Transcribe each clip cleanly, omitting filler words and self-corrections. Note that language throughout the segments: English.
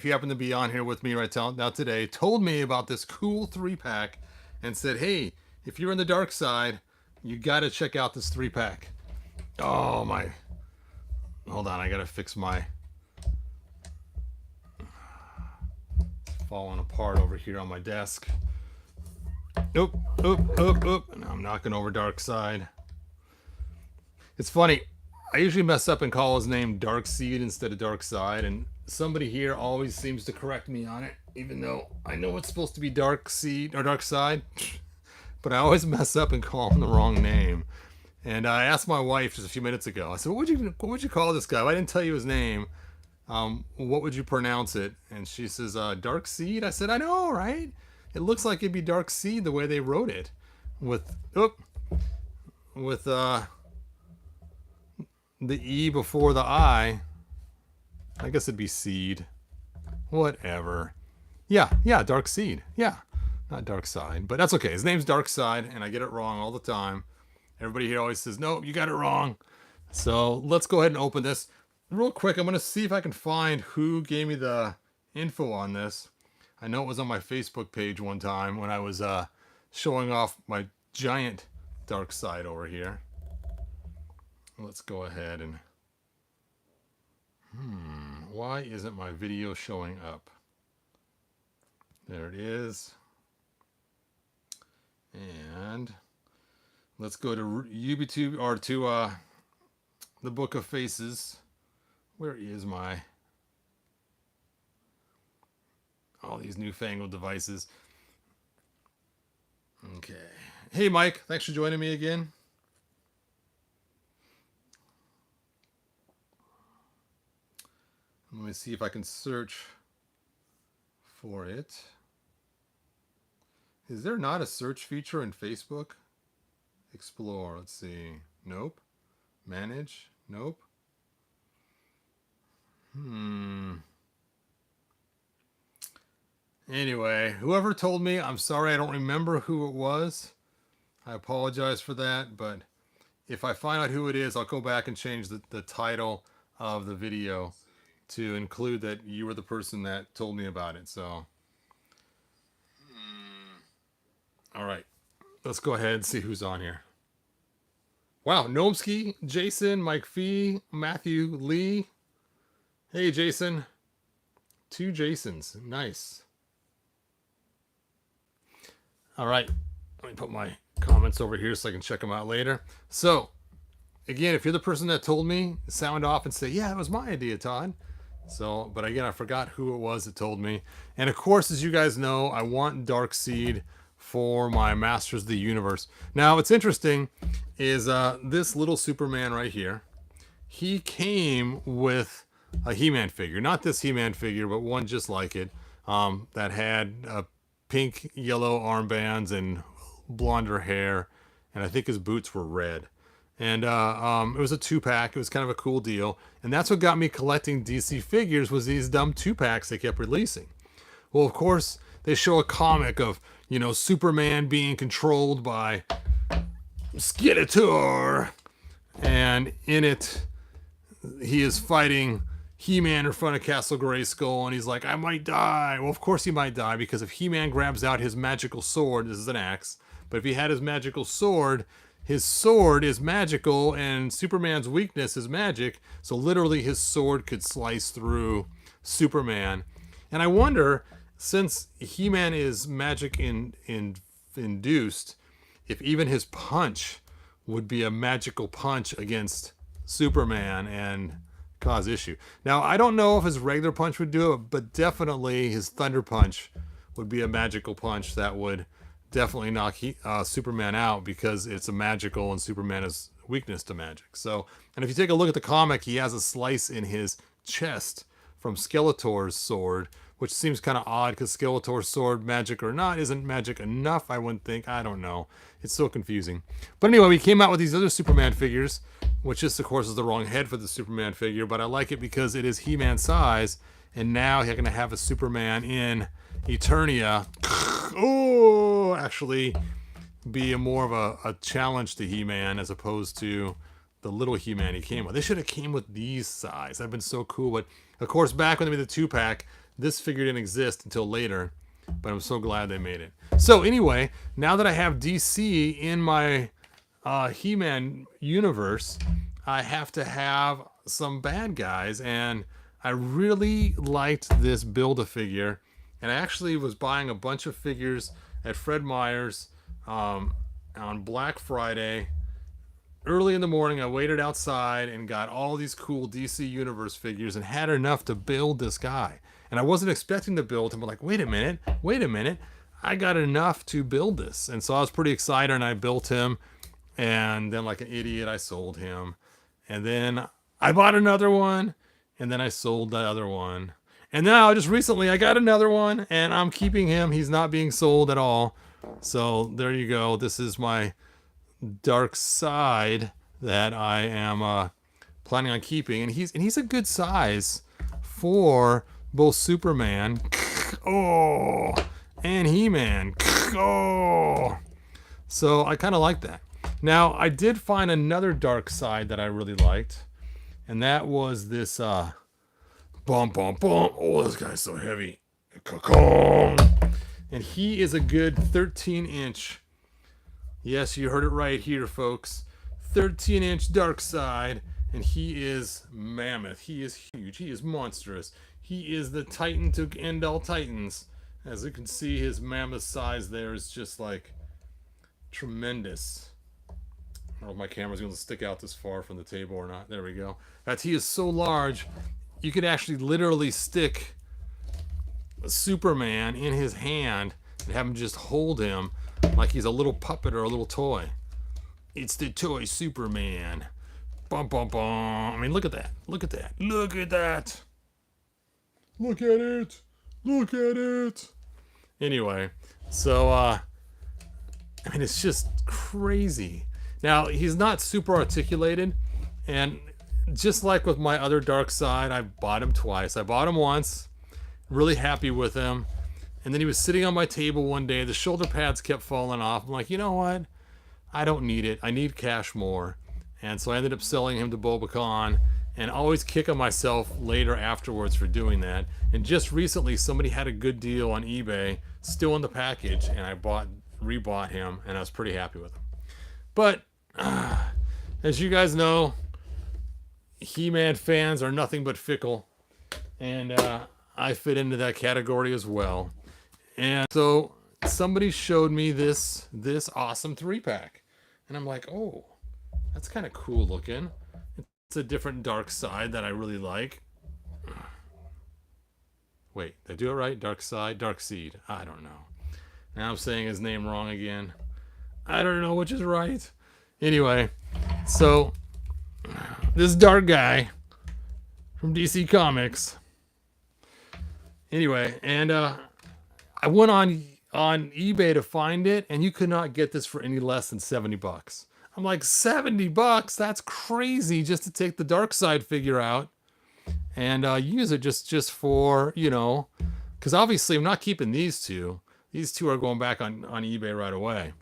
if you happen to be on here with me right now today, told me about this cool 3-pack and said, hey, if you're in the dark side, you got to check out this 3-pack. Oh, my. Hold on, I got to fix my... It's falling apart over here on my desk. Oop, oop, oop, oop. And I'm knocking over Darkseid. It's funny. I usually mess up and call his name Darkseid instead of Darkseid, and somebody here always seems to correct me on it, even though I know it's supposed to be Darkseid or Darkseid, but I always mess up and call him the wrong name. And I asked my wife just a few minutes ago. I said, "What would you call this guy? If I didn't tell you his name, what would you pronounce it?" And she says, "Darkseid." I said, "I know, right? It looks like it'd be Darkseid the way they wrote it, with the E before the I. I guess it'd be seed. Whatever. Yeah, Darkseid. Yeah, not Darkseid, but that's okay. His name's Darkseid, and I get it wrong all the time. Everybody here always says, "No, you got it wrong." So let's go ahead and open this real quick. I'm going to see if I can find who gave me the info on this. I know it was on my Facebook page one time when I was showing off my giant Darkseid over here. Let's go ahead and... why isn't my video showing up? There it is. And let's go to YouTube, or to the Book of Faces. Where is my... all these newfangled devices. Okay. Hey, Mike. Thanks for joining me again. Let me see if I can search for it. Is there not a search feature in Facebook? Explore. Let's see. Nope. Manage. Nope. Anyway, whoever told me, I'm sorry, I don't remember who it was. I apologize for that, but if I find out who it is, I'll go back and change the title of the video to include that you were the person that told me about it. So, all right, let's go ahead and see who's on here. Wow, Gnomsky, Jason, Mike Fee, Matthew Lee. Hey, Jason. 2 Jasons. Nice. All right, let me put my comments over here so I can check them out later. So, again, if you're the person that told me, sound off and say, yeah, it was my idea, Todd. So, but again, I forgot who it was that told me. And of course, as you guys know, I want Darkseid for my Masters of the Universe. Now, what's interesting is this little Superman right here. He came with a He-Man figure. Not this He-Man figure, but one just like it, that had pink, yellow armbands and blonder hair. And I think his boots were red. And it was a 2-pack. It was kind of a cool deal. And that's what got me collecting DC figures, was these dumb 2-packs they kept releasing. Well, of course, they show a comic of, you know, Superman being controlled by Skeletor. And in it, he is fighting He-Man in front of Castle Grayskull. And he's like, I might die. Well, of course he might die, because if He-Man grabs out his magical sword, this is an axe, but if he had his magical sword, his sword is magical, and Superman's weakness is magic. So literally his sword could slice through Superman. And I wonder, since He-Man is magic induced, if even his punch would be a magical punch against Superman and cause issue. Now, I don't know if his regular punch would do it, but definitely his thunder punch would be a magical punch that would definitely knock Superman out, because it's a magical and Superman is weakness to magic. So, and if you take a look at the comic, he has a slice in his chest from Skeletor's sword, which seems kind of odd, because Skeletor's sword, magic or not, isn't magic enough, I wouldn't think. I don't know. It's so confusing. But anyway, we came out with these other Superman figures, which is, of course, is the wrong head for the Superman figure, but I like it because it is He-Man size, and now you're going to have a Superman in Eternia. Oh, actually be more of a challenge to He-Man as opposed to the little He-Man he came with. They should have came with these size. That'd been so cool. But of course, back when they made the 2-pack, This figure didn't exist until later, but I'm so glad they made it. So anyway, now that I have DC in my He-Man universe, I have to have some bad guys, and I really liked this Build-A-Figure, and I actually was buying a bunch of figures at Fred Meyer's on Black Friday. Early in the morning, I waited outside and got all these cool DC Universe figures and had enough to build this guy. And I wasn't expecting to build him. I'm like, wait a minute. I got enough to build this. And so I was pretty excited, and I built him. And then, like an idiot, I sold him. And then I bought another one. And then I sold the other one. And now, just recently, I got another one. And I'm keeping him. He's not being sold at all. So there you go. This is my Darkseid that I am planning on keeping. And he's a good size for both Superman and He-Man. So I kind of like that. Now, I did find another Darkseid that I really liked, and that was this oh, this guy's so heavy. And he is a good 13-inch. Yes, you heard it right here, folks. 13-inch Darkseid, and he is mammoth. He is huge. He is monstrous. He is the Titan to end all Titans. As you can see, his mammoth size there is just like tremendous. I don't know if my camera's going to stick out this far from the table or not. There we go. He is so large, you could actually literally stick Superman in his hand and have him just hold him like he's a little puppet or a little toy. It's the toy Superman. Bum, bum, bum. I mean, look at that. Look at that. Look at that. Look at it. Look at it. Anyway, so, I mean, it's just crazy. Now, he's not super articulated, and just like with my other Darkseid, I bought him twice. I bought him once, really happy with him, and then he was sitting on my table one day. The shoulder pads kept falling off. I'm like, you know what? I don't need it. I need cash more. And so I ended up selling him to Bobacon, and always kicking myself later afterwards for doing that. And just recently, somebody had a good deal on eBay, still in the package, and I rebought him, and I was pretty happy with him. But as you guys know, He-Man fans are nothing but fickle, and I fit into that category as well. And so somebody showed me this awesome 3-pack, and I'm like, oh, that's kind of cool looking. It's a different Darkseid that I really like. Wait, did I do it right? Darkseid? Darkseid. I don't know. Now I'm saying his name wrong again. I don't know which is right. Anyway, so this dark guy from DC Comics. Anyway, and I went on eBay to find it, and you could not get this for any less than $70. I'm like, $70? That's crazy, just to take the Darkseid figure out and use it just for, you know, because obviously I'm not keeping these two. These two are going back on eBay right away.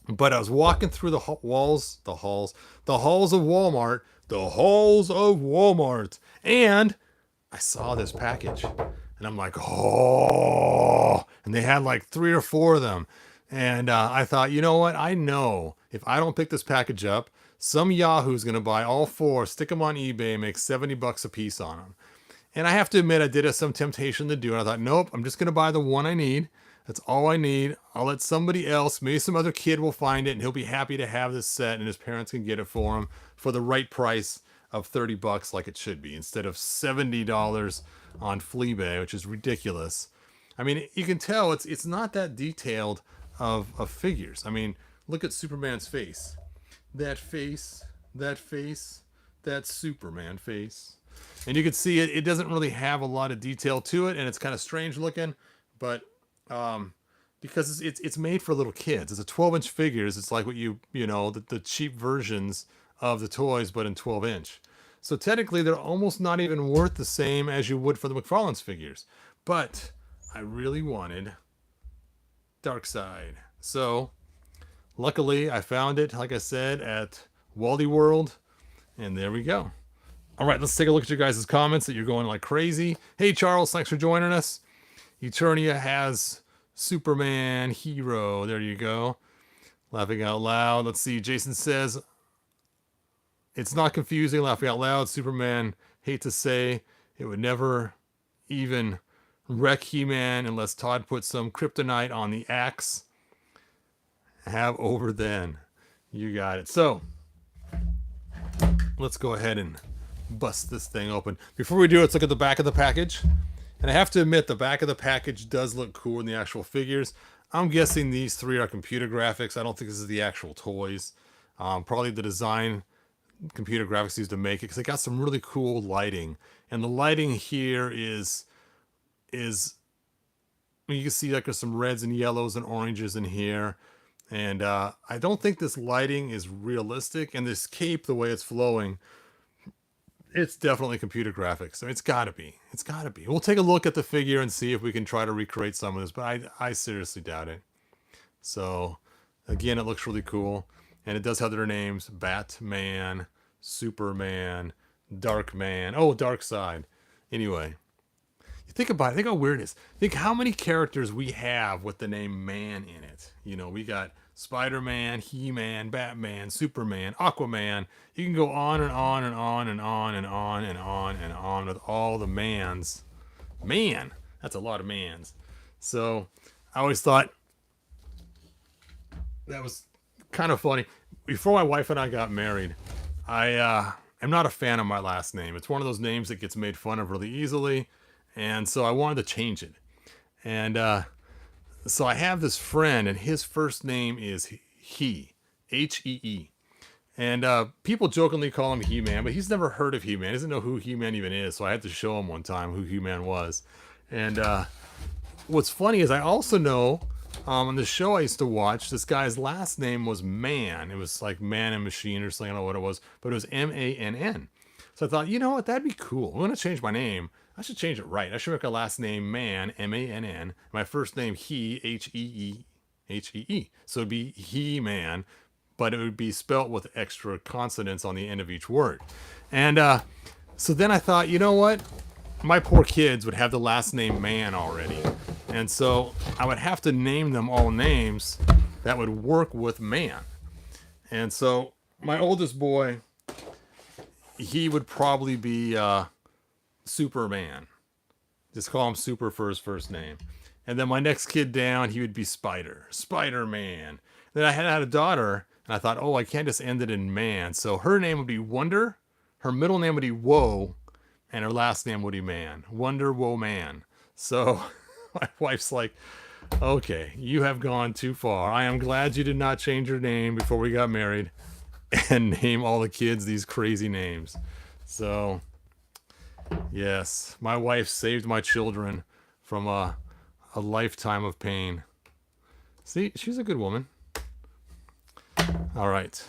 But I was walking through the halls of Walmart, and I saw this package, and I'm like, oh, and they had like 3 or 4 of them. And I thought, you know what? I know if I don't pick this package up, some Yahoo's going to buy all 4, stick them on eBay, and make $70 a piece on them. And I have to admit, I did have some temptation to do it. I thought, nope, I'm just going to buy the one I need. That's all I need. I'll let somebody else, maybe some other kid will find it, and he'll be happy to have this set, and his parents can get it for him for the right price of $30 like it should be, instead of $70 on Fleabay, which is ridiculous. I mean, you can tell it's not that detailed of figures. I mean, look at Superman's face. That face, that Superman face. And you can see it doesn't really have a lot of detail to it, and it's kind of strange looking, but because it's made for little kids. It's a 12-inch figures. It's like what you know, the cheap versions of the toys, but in 12-inch. So technically, they're almost not even worth the same as you would for the McFarlane's figures. But I really wanted Darkseid. So luckily, I found it, like I said, at Wally World. And there we go. All right, let's take a look at your guys' comments that you're going like crazy. Hey, Charles, thanks for joining us. Eternia has Superman Hero. There you go. Laughing out loud. Let's see. Jason says, it's not confusing. Laughing out loud. Superman, hate to say, it would never even wreck He-Man unless Todd put some kryptonite on the axe. Have over then. You got it. So, let's go ahead and bust this thing open. Before we do, let's look at the back of the package. And I have to admit, the back of the package does look cool in the actual figures. I'm guessing these three are computer graphics. I don't think this is the actual toys. Probably the design computer graphics used to make it, because they got some really cool lighting. And the lighting here is you can see like there's some reds and yellows and oranges in here. And I don't think this lighting is realistic. And this cape, the way it's flowing, it's definitely computer graphics. So it's got to be. It's got to be. We'll take a look at the figure and see if we can try to recreate some of this. But I seriously doubt it. So, again, it looks really cool. And it does have their names. Batman, Superman, Darkman. Oh, Darkseid. Anyway. You think about it. Think how weird it is. Think how many characters we have with the name man in it. You know, we got Spider-Man, He-Man, Batman, Superman, Aquaman. You can go on and on and on and on and on and on and on with all the mans. Man, that's a lot of mans. So I always thought that was kind of funny. Before my wife and I got married, I am not a fan of my last name. It's one of those names that gets made fun of really easily. And so I wanted to change it. And so I have this friend, and his first name is He, H-E-E. And people jokingly call him He-Man, but he's never heard of He-Man. He doesn't know who He-Man even is. So I had to show him one time who He-Man was. And what's funny is I also know on the show I used to watch, this guy's last name was Man. It was like Man and Machine or something. I don't know what it was, but it was M-A-N-N. So I thought, you know what? That'd be cool. I'm going to change my name. I should change it right. I should make a last name Man, M-A-N-N. My first name He, H-E-E, H-E-E. So it'd be He-Man, but it would be spelt with extra consonants on the end of each word. And so then I thought, you know what? My poor kids would have the last name Man already. And so I would have to name them all names that would work with Man. And so my oldest boy, he would probably be Superman. Just call him Super for his first name. And then my next kid down, he would be Spider-Man. Then I had a daughter, and I thought, oh, I can't just end it in Man. So her name would be Wonder, her middle name would be Woe, and her last name would be Man. Wonder, Woe, Man. So my wife's like, okay, you have gone too far. I am glad you did not change your name before we got married and name all the kids these crazy names. So, yes, my wife saved my children from a lifetime of pain. See, she's a good woman. All right.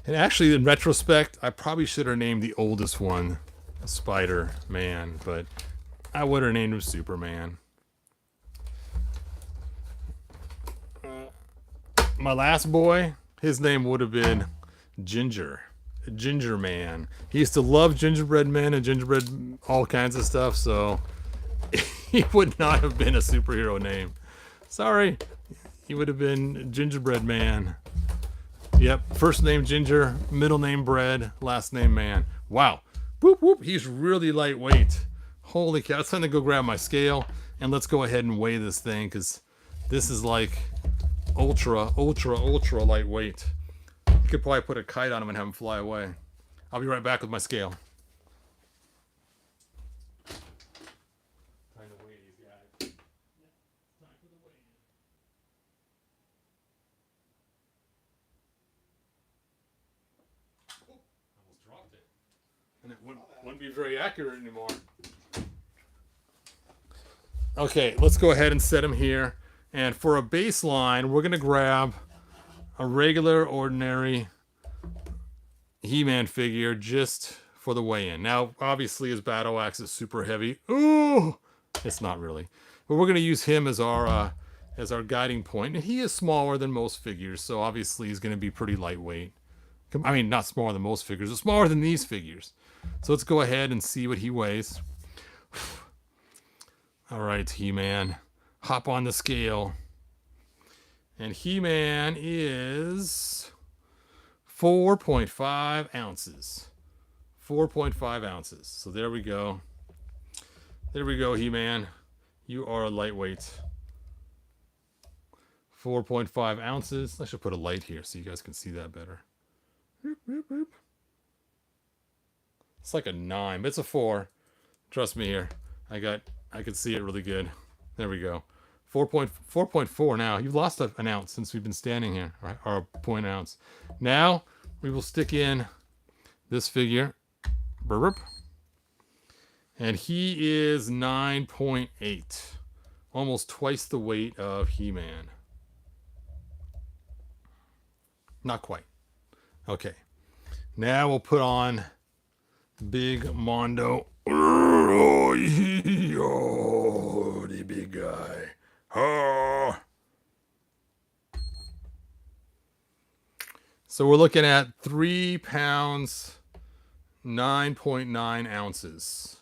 And actually, in retrospect, I probably should have named the oldest one Spider-Man, but I would have named him Superman. My last boy, his name would have been Ginger Man. He used to love gingerbread men and gingerbread all kinds of stuff, so he would not have been a superhero name. Sorry, he would have been Gingerbread Man. Yep, first name Ginger, middle name Bread, last name Man. Wow, whoop whoop, he's really lightweight. Holy cow, it's time to go grab my scale and let's go ahead and weigh this thing, because this is like ultra lightweight. You could probably put a kite on him and have him fly away. I'll be right back with my scale. Time to weigh these guys. Time for the weigh-in. Oh, I almost dropped it. And it wouldn't be very accurate anymore. Okay, let's go ahead and set him here. And for a baseline, we're going to grab a regular, ordinary He-Man figure just for the weigh-in. Now, obviously, his battle axe is super heavy. Ooh! It's not really. But we're going to use him as our guiding point. And he is smaller than most figures, so obviously he's going to be pretty lightweight. I mean, not smaller than most figures, but smaller than these figures. So let's go ahead and see what he weighs. All right, He-Man. Hop on the scale. And He-Man is 4.5 ounces. 4.5 ounces. So there we go. There we go, He-Man. You are a lightweight. 4.5 ounces. I should put a light here so you guys can see that better. Boop, boop, boop. It's like a 9, but it's a 4. Trust me here. I can see it really good. There we go. 4.4 now. You've lost an ounce since we've been standing here, right? Or a 0.1 ounce. Now we will stick in this figure. Burp. And he is 9.8. Almost twice the weight of He-Man. Not quite. Okay. Now we'll put on Big Mondo. Oh, the big guy. Oh. So we're looking at 3 pounds, 9.9 ounces.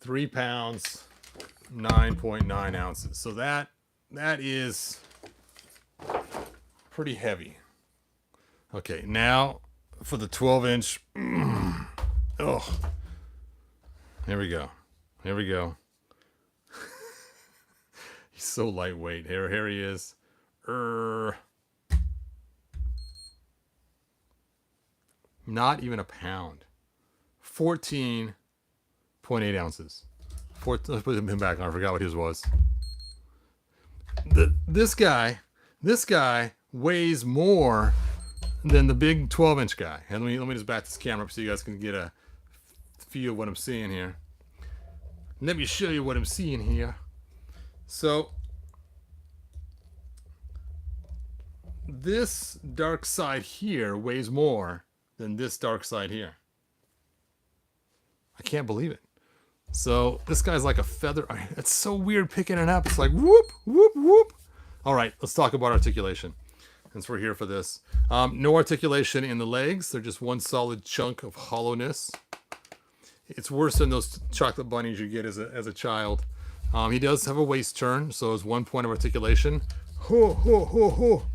3 pounds, 9.9 ounces. So that is pretty heavy. Okay, now for the 12-inch. Oh. Here we go. Here we go. He's so lightweight. Here he is. Not even a pound. 14.8 ounces. Let's put him back on. I forgot what his was. This guy weighs more than the big 12-inch guy. And let me just back this camera up so you guys can get a feel of what I'm seeing here. Let me show you what I'm seeing here. So this Darkseid here weighs more than this Darkseid here. I can't believe it. So this guy's like a feather. It's so weird picking it up. It's like whoop, whoop, whoop. All right, let's talk about articulation, since we're here for this. No articulation in the legs. They're just one solid chunk of hollowness. It's worse than those chocolate bunnies you get as a child. He does have a waist turn, so it's 1 point of articulation. Ho, ho, ho, ho.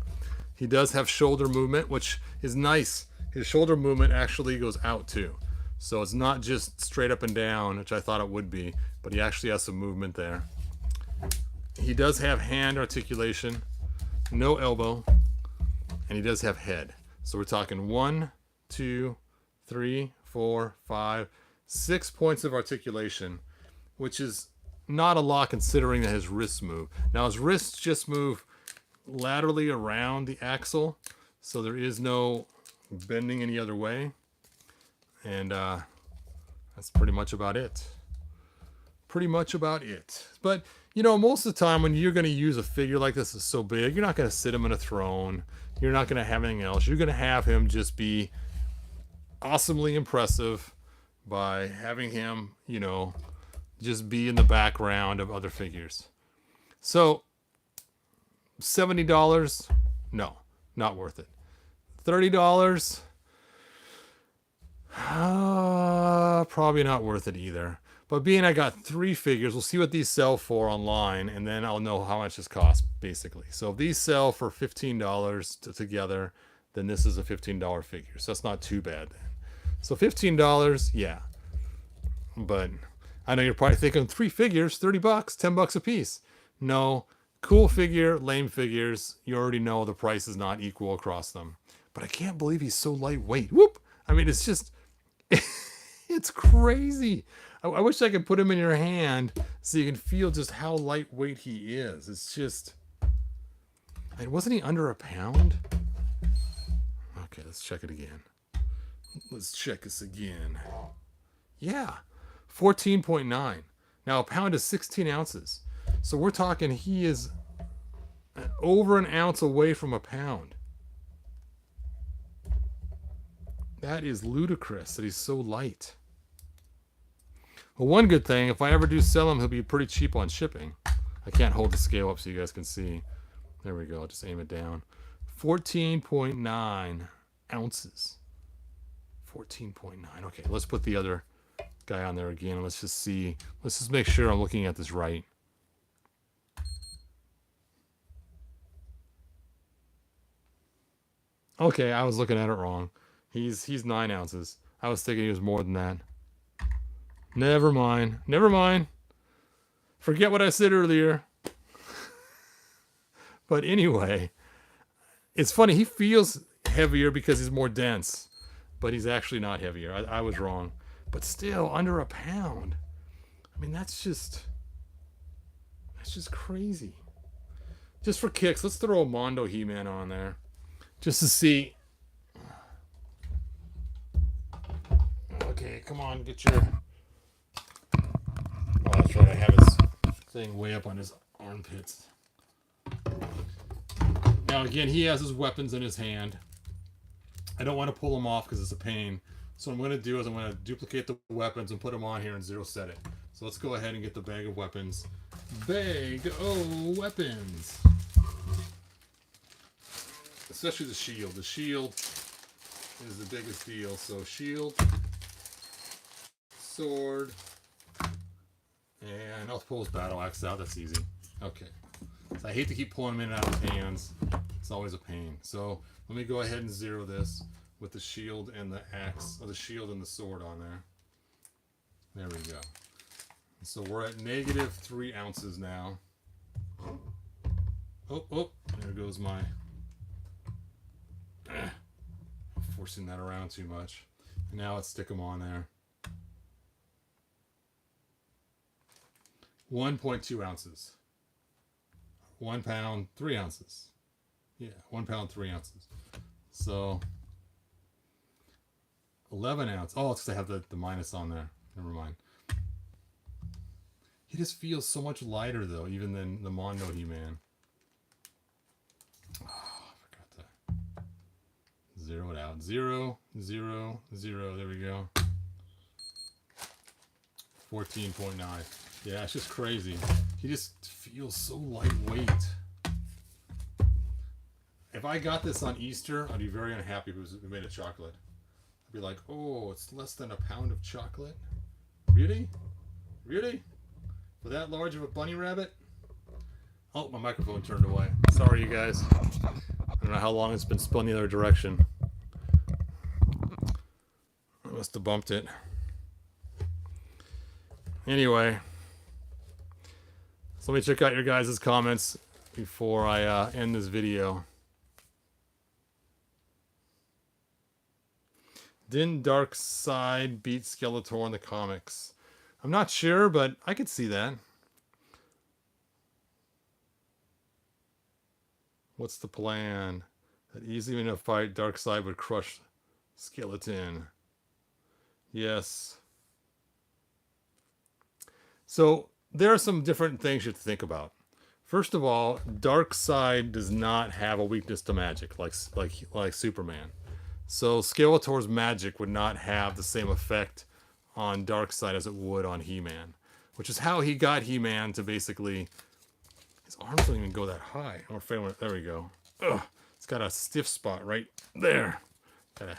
He does have shoulder movement, which is nice. His shoulder movement actually goes out too. So it's not just straight up and down, which I thought it would be, but he actually has some movement there. He does have hand articulation, no elbow, and he does have head. So we're talking 1, 2, 3, 4, 5, 6 points of articulation, which is not a lot considering that his wrists move. Now his wrists just move laterally around the axle, so there is no bending any other way. And that's pretty much about it. Pretty much about it. But, you know, most of the time when you're going to use a figure like this that's so big, you're not going to sit him in a throne. You're not going to have anything else. You're going to have him just be awesomely impressive by having him, you know, just be in the background of other figures. So, $70? No, not worth it. $30? Probably not worth it either. But being I got 3 figures, we'll see what these sell for online, and then I'll know how much this costs, basically. So if these sell for $15 together, then this is a $15 figure. So that's not too bad then. So $15, yeah. But I know you're probably thinking 3 figures, $30, $10 a piece. No, cool figure, lame figures. You already know the price is not equal across them. But I can't believe he's so lightweight. Whoop! I mean, it's just, it's crazy. I wish I could put him in your hand so you can feel just how lightweight he is. It's just, I mean, wasn't he under a pound? Okay, let's check it again. Let's check this again. Yeah, 14.9. Now a pound is 16 ounces. So we're talking he is over an ounce away from a pound. That is ludicrous that he's so light. Well, one good thing, if I ever do sell him, he'll be pretty cheap on shipping. I can't hold the scale up so you guys can see. There we go. I'll just aim it down. 14.9 ounces. 14.9. Okay, let's put the other guy on there again. Let's just see. Let's just make sure I'm looking at this right. Okay, I was looking at it wrong. He's 9 ounces. I was thinking he was more than that. Never mind. Never mind. Forget what I said earlier. But anyway, it's funny. He feels heavier because he's more dense, but he's actually not heavier. I was wrong. But still, under a pound. I mean, that's just crazy. Just for kicks, let's throw a Mondo He-Man on there. Just to see. Okay, come on, get your... Oh, that's right, I have his thing way up on his armpits. Now, again, he has his weapons in his hand. I don't want to pull them off because it's a pain. So what I'm going to do is I'm going to duplicate the weapons and put them on here and zero set it. So let's go ahead and get the bag of weapons. Bag of weapons. Especially the shield. The shield is the biggest deal. So shield, sword, and I'll pull his battle axe out. That's easy. Okay. So I hate to keep pulling them in and out of his hands. It's always a pain. So let me go ahead and zero this with the shield and the axe, or the shield and the sword on there. There we go. So we're at negative 3 ounces now. Oh, there goes my... forcing that around too much. Now let's stick them on there. 1.2 ounces. 1 pound, 3 ounces. Yeah, 1 pound, 3 ounces. So 11 ounce. Oh, it's to have the minus on there. Never mind. He just feels so much lighter though, even than the Mondo He-Man. Oh, I forgot to zero it out. 0, 0, 0. There we go. 14.9. Yeah, it's just crazy. He just feels so lightweight. If I got this on Easter, I'd be very unhappy if it was made of chocolate. I'd be like, oh, it's less than a pound of chocolate? Really? Really? For that large of a bunny rabbit? Oh, my microphone turned away. Sorry, you guys. I don't know how long it's been spun the other direction. I must have bumped it. Anyway. So let me check out your guys' comments before I end this video. Didn't Darkseid beat Skeletor in the comics? I'm not sure, but I could see that. What's the plan? That easily in a fight, Darkseid would crush Skeleton. Yes. So there are some different things you have to think about. First of all, Darkseid does not have a weakness to magic like Superman. So Skeletor's magic would not have the same effect on Darkseid as it would on He-Man, which is how he got He-Man to basically... His arms don't even go that high. I'm afraid there we go. Ugh, it's got a stiff spot right there. Gotta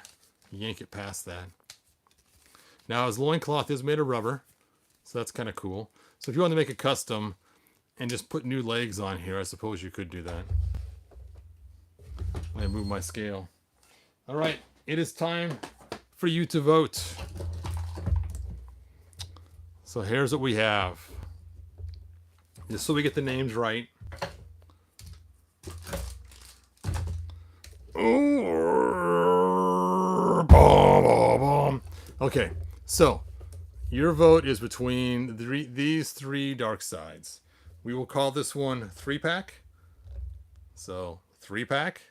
yank it past that. Now his loincloth is made of rubber, so that's kind of cool. So if you want to make a custom and just put new legs on here, I suppose you could do that. I move my scale. All right, it is time for you to vote. So here's what we have. Just so we get the names right. Okay, so your vote is between these 3 Darkseids. We will call this one 3-pack. So 3-pack.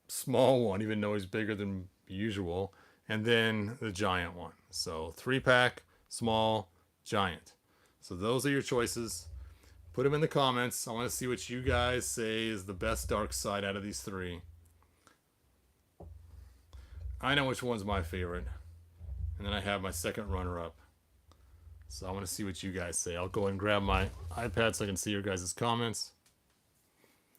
Small one, even though he's bigger than usual. And then the giant one. So 3-pack, small, giant. So those are your choices. Put them in the comments. I want to see what you guys say is the best Darkseid out of these 3. I know which one's my favorite. And then I have my second runner-up. So I want to see what you guys say. I'll go and grab my iPad so I can see your guys' comments.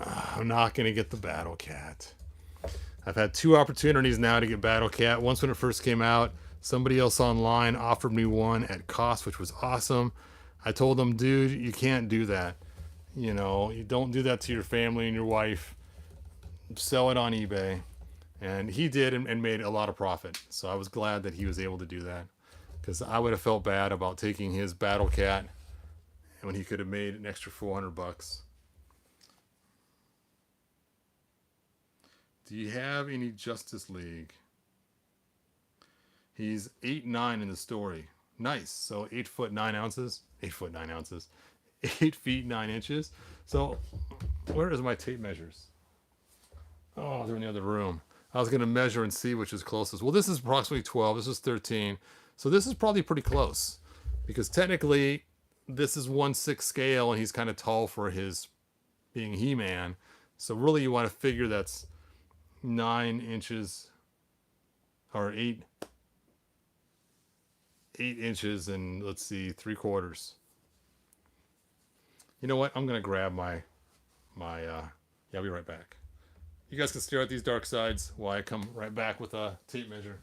I'm not going to get the Battle Cat. I've had 2 opportunities now to get Battle Cat. Once when it first came out, somebody else online offered me one at cost, which was awesome. I told them, dude, you can't do that. You know, you don't do that to your family and your wife. Sell it on eBay. And he did and made a lot of profit. So I was glad that he was able to do that. Because I would have felt bad about taking his Battle Cat when he could have made an extra $400. Do you have any Justice League? He's 8'9" in the story. Nice. So 8 foot 9 ounces. 8 foot 9 ounces. 8 feet 9 inches. So where is my tape measures? Oh, they're in the other room. I was going to measure and see which is closest. Well, this is approximately 12. This is 13. So this is probably pretty close. Because technically, this is 1/6 scale, and he's kind of tall for his being He-Man. So really, you want to figure that's 9 inches or 8 inches and let's see, 3/4. You know what? I'm gonna grab my yeah, I'll be right back. You guys can stare at these dark sides while I come right back with a tape measure.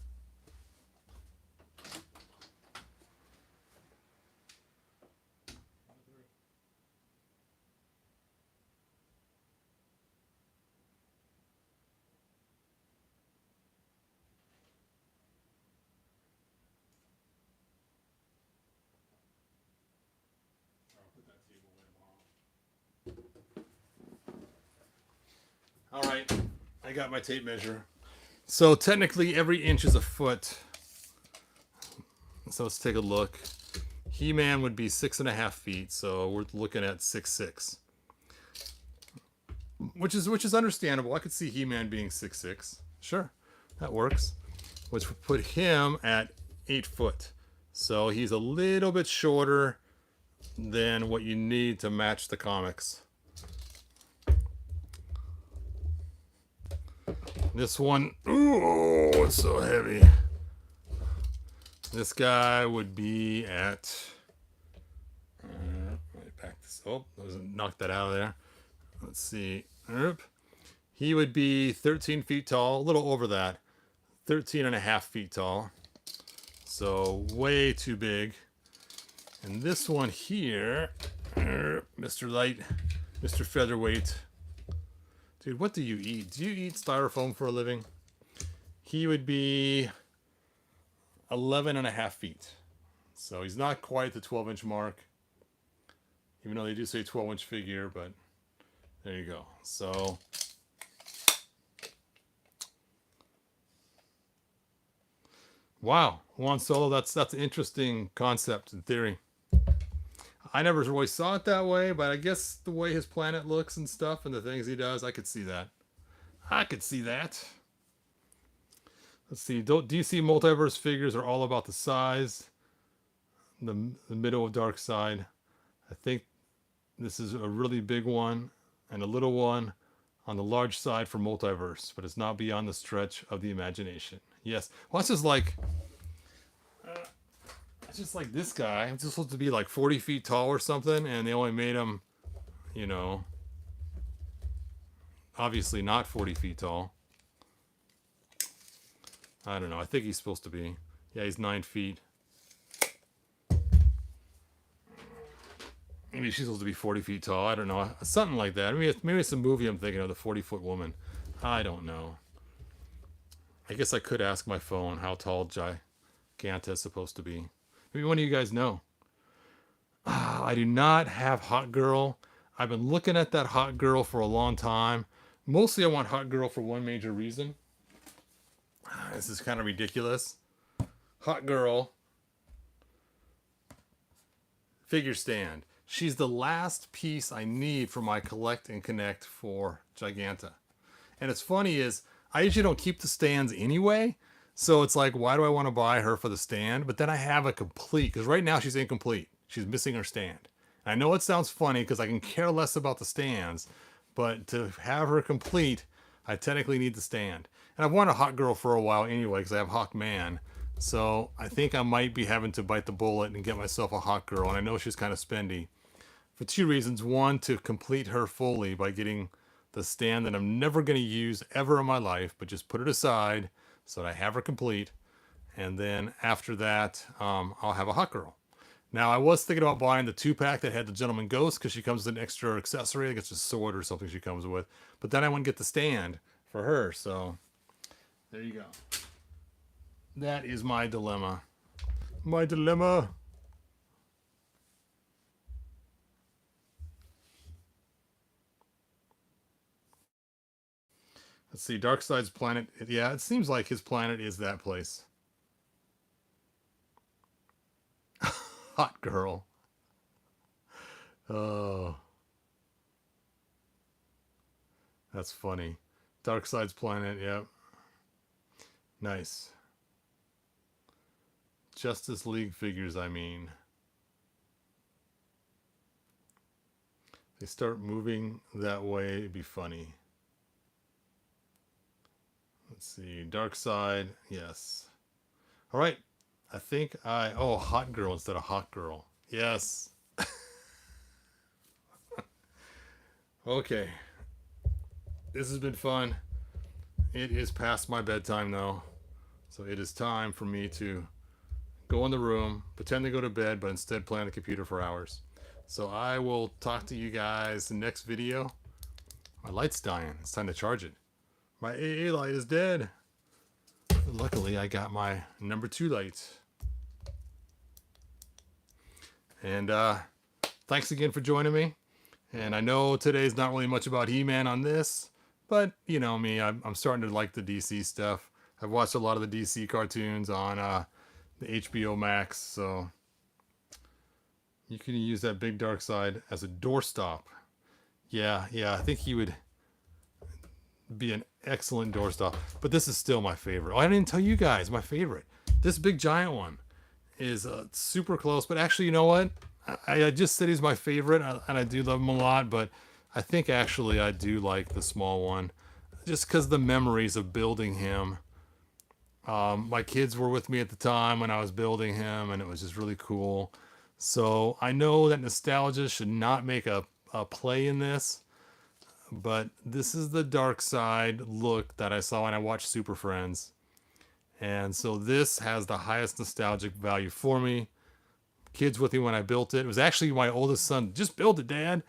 All right, I got my tape measure. So technically every inch is a foot. So let's take a look. He-Man would be 6.5 feet, so we're looking at 6'6", which is understandable. I could see He-Man being 6'6". Sure, that works. Which would put him at 8 foot. So he's a little bit shorter than what you need to match the comics. This one, ooh, it's so heavy. This guy would be at, let me back this, oh, doesn't knock that out of there. Let's see, he would be 13 feet tall, a little over that, 13.5 feet tall. So way too big. And this one here, Mr. Light, Mr. Featherweight. Dude, what do you eat? Do you eat styrofoam for a living? He would be 11.5 feet. So he's not quite the 12-inch mark. Even though they do say 12-inch figure, but there you go. So wow, Juan Solo, that's an interesting concept in theory. I never really saw it that way, but I guess the way his planet looks and stuff and the things he does, I could see that. I could see that. Let's see. DC Multiverse figures are all about the size. The middle of Darkseid. I think this is a really big one and a little one on the large side for Multiverse, but it's not beyond the stretch of the imagination. Yes. Well, it's just like... it's just like this guy. It's supposed to be like 40 feet tall or something, and they only made him, you know, obviously not 40 feet tall. I don't know. I think he's supposed to be. Yeah, he's 9 feet. Maybe she's supposed to be 40 feet tall. I don't know. Something like that. Maybe it's a movie I'm thinking of, the 40-foot woman. I don't know. I guess I could ask my phone how tall Giganta is supposed to be. Maybe one of you guys know. I do not have Hot Girl. I've been looking at that Hot Girl for a long time. Mostly I want Hot Girl for one major reason. This is kind of ridiculous. Hot Girl. Figure stand. She's the last piece I need for my collect and connect for Giganta. And it's funny is, I usually don't keep the stands anyway. So it's like, why do I want to buy her for the stand? But then I have a complete, because right now she's incomplete. She's missing her stand. And I know it sounds funny because I can care less about the stands, but to have her complete, I technically need the stand. And I've wanted a Hot Girl for a while anyway because I have Hawk Man. So I think I might be having to bite the bullet and get myself a Hot Girl. And I know she's kind of spendy. For 2 reasons. One, to complete her fully by getting the stand that I'm never going to use ever in my life, but just put it aside so that I have her complete. And then after that, I'll have a hot girl. Now, I was thinking about buying the 2-pack that had the Gentleman Ghost because she comes with an extra accessory. I guess a sword or something she comes with. But then I wouldn't get the stand for her. So there you go. That is my dilemma. My dilemma. Let's see. Darkseid's planet. Yeah, it seems like his planet is that place. Hot girl. Oh, that's funny. Darkseid's planet. Yep. Nice. Justice League figures, I mean. They start moving that way, it'd be funny. Let's see. Darkseid. Yes. All right. I think oh, hot girl instead of hot girl. Yes. Okay. This has been fun. It is past my bedtime though. So it is time for me to go in the room, pretend to go to bed, but instead play on the computer for hours. So I will talk to you guys in the next video. My light's dying. It's time to charge it. My AA light is dead. Luckily, I got my number 2 light. And thanks again for joining me. And I know today's not really much about He-Man on this, but you know me, I'm starting to like the DC stuff. I've watched a lot of the DC cartoons on the HBO Max, so you can use that big Darkseid as a doorstop. Yeah, I think he would be an excellent doorstop. But this is still my favorite. Oh, I didn't tell you guys my favorite. This big giant one is super close. But actually, you know what? I just said he's my favorite, and I do love him a lot. But I think actually I do like the small one, just because the memories of building him. My kids were with me at the time when I was building him, and it was just really cool. So I know that nostalgia should not make a play in this, but this is the Darkseid look that I saw when I watched Super Friends. And so this has the highest nostalgic value for me. Kids with me when I built it. It was actually my oldest son. Just build it, Dad.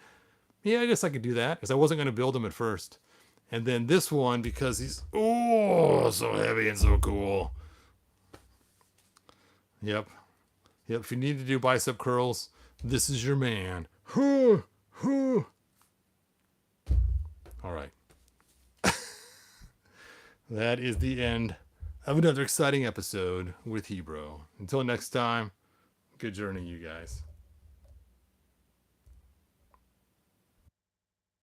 Yeah, I guess I could do that because I wasn't going to build him at first. And then this one, because he's, oh, so heavy and so cool. Yep. If you need to do bicep curls, this is your man. All right. That is the end of another exciting episode with Hebro. Until next time, good journey, you guys.